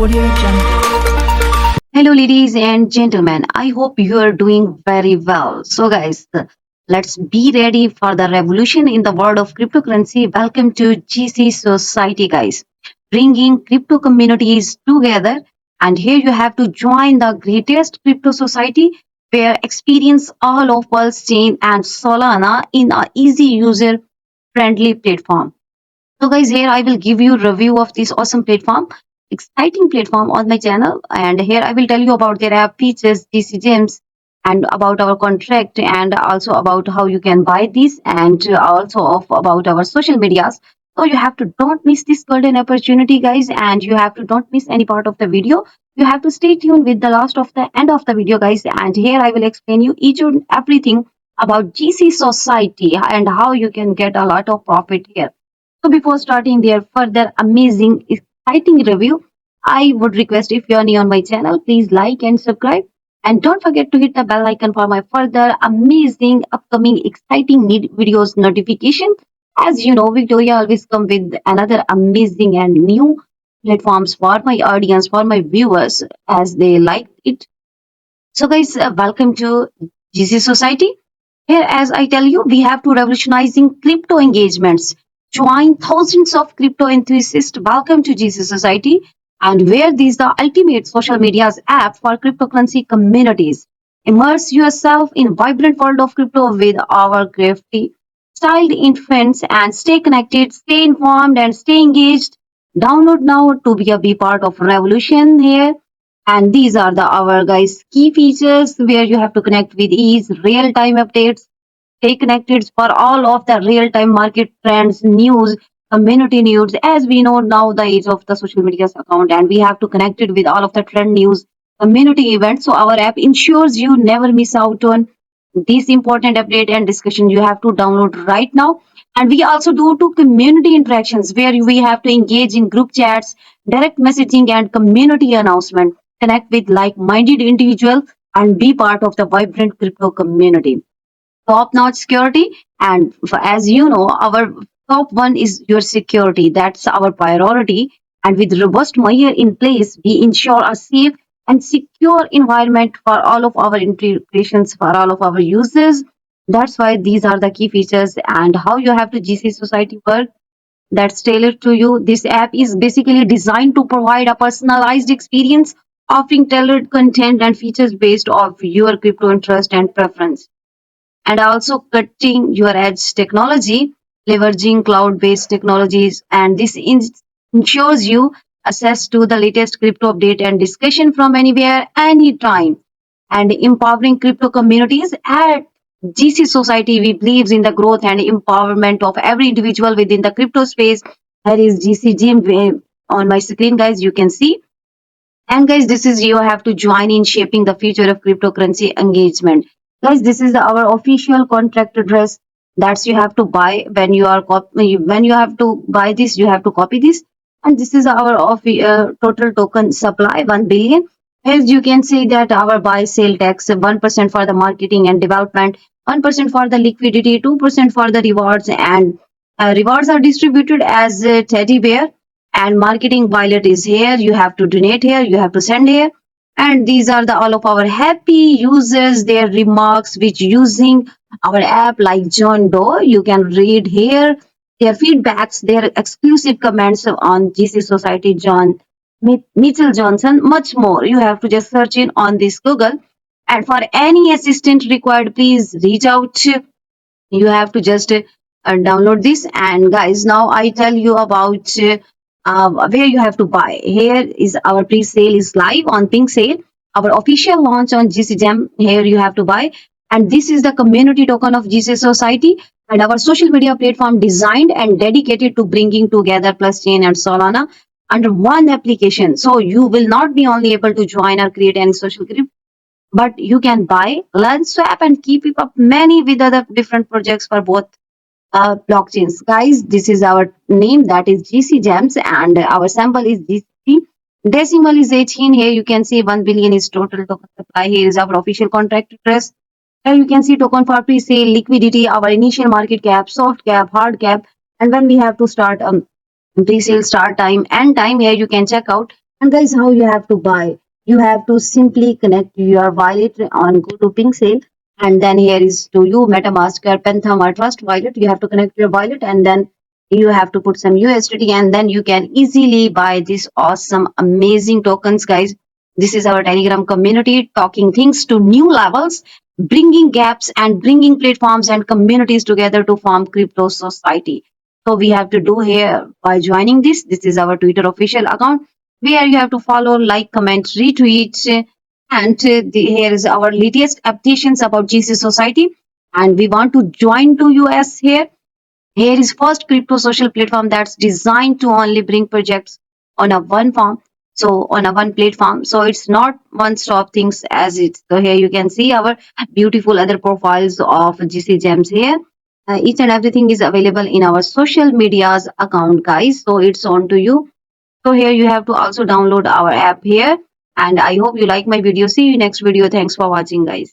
Audio Jungle. Hello, ladies and gentlemen. I hope you are doing very well. So, guys, let's be ready for the revolution in the world of cryptocurrency. Welcome to GC Society, guys, bringing crypto communities together. And here you have to join the greatest crypto society where experience all of Pulse Chain and Solana in a easy user friendly platform. So guys, here I will give you review of this awesome platform, exciting platform on my channel. And here I will tell you about their app features, DC gems, and about our contract, and also about how you can buy this, and also about our social medias. So you have to don't miss this golden opportunity, guys, and you have to don't miss any part of the video. You have to stay tuned with the last of the end of the video, guys. And here I will explain you each and everything about GC Society and how you can get a lot of profit here. So before starting their further amazing, exciting review, I would request if you are new on my channel, please like and subscribe. And don't forget to hit the bell icon for my further amazing, upcoming, exciting videos notification. As you know, Victoria always come with another amazing and new platforms for my audience, for my viewers, as they like it. So, guys, welcome to GC Society. Here, as I tell you, we have to revolutionizing crypto engagements. Join thousands of crypto enthusiasts. Welcome to GC Society, and where these the ultimate social media's app for cryptocurrency communities. Immerse yourself in vibrant world of crypto with our crafty child infants and stay connected, stay informed, and stay engaged. Download now to be a be part of revolution here. And these are the our guys key features where you have to connect with ease, real time updates, stay connected for all of the real time market trends, news, community news. As we know now the age of the social media account, and we have to connect it with all of the trend news, community events. So our app ensures you never miss out on this important update and discussion. You have to download right now. And we also do to community interactions where we have to engage in group chats, direct messaging, and community announcement. Connect with like-minded individuals and be part of the vibrant crypto community. Top-notch security, and as you know, our top one is your security. That's our priority. And with robust measure in place, we ensure a safe and secure environment for all of our integrations, for all of our users. That's why these are the key features and how you have to GC Society work that's tailored to you. This app is basically designed to provide a personalized experience, offering tailored content and features based off your crypto interest and preference. And also cutting your edge technology, leveraging cloud-based technologies, and this ensures you access to the latest crypto update and discussion from anywhere, anytime. And empowering crypto communities at GC Society, we believes in the growth and empowerment of every individual within the crypto space. There is GC Gym on my screen, guys. You can see, and guys, this is you have to join in shaping the future of cryptocurrency engagement. Guys, this is our official contract address. That's you have to buy when you are when you have to buy this, you have to copy this. And this is our total token supply 1 billion. As you can see that our buy sale tax 1% for the marketing and development, 1% for the liquidity, 2% for the rewards, and rewards are distributed as a teddy bear, and marketing violet is here. You have to donate here, you have to send here. And these are the all of our happy users, their remarks which using our app, like John Doe. You can read here their feedbacks, their exclusive comments on GC Society, John Mitchell Johnson, much more. You have to just search in on this Google. And for any assistant required, please reach out. You have to just download this. And guys, now I tell you about where you have to buy. Here is our pre-sale is live on Pink Sale, our official launch on GC Gem. Here you have to buy, and this is the community token of GC Society and our social media platform designed and dedicated to bringing together Plus Chain and Solana under one application. So you will not be only able to join or create any social group, but you can buy, learn, swap, and keep up many with other different projects for both blockchains. Guys, this is our name, that is GC Gems, and our symbol is GC. Decimal is 18. Here you can see 1 billion is total token supply. Here is our official contract address. Here you can see token for pre-sale, liquidity, our initial market cap, soft cap, hard cap, and when we have to start pre-sale start time, end time. Here you can check out. And guys, how you have to buy? You have to simply connect your wallet on go to Pixel, and then here is to you MetaMask or Phantom or Trust wallet. You have to connect your wallet, and then you have to put some USDT, and then you can easily buy these awesome, amazing tokens, guys. This is our Telegram community talking things to new levels, bringing gaps and bringing platforms and communities together to form crypto society. So we have to do here by joining this. This is our Twitter official account where you have to follow, like, comment, retweet, and here is our latest updates about GC Society. And we want to join to US here. Here is first crypto social platform that's designed to only bring projects on a one form. So on a one platform. So it's not one stop things as it. So here you can see our beautiful other profiles of GC Gems here. Each and everything is available in our social medias account, guys. So it's on to you. So here you have to also download our app here. And I hope you like my video. See you next video. Thanks for watching, guys.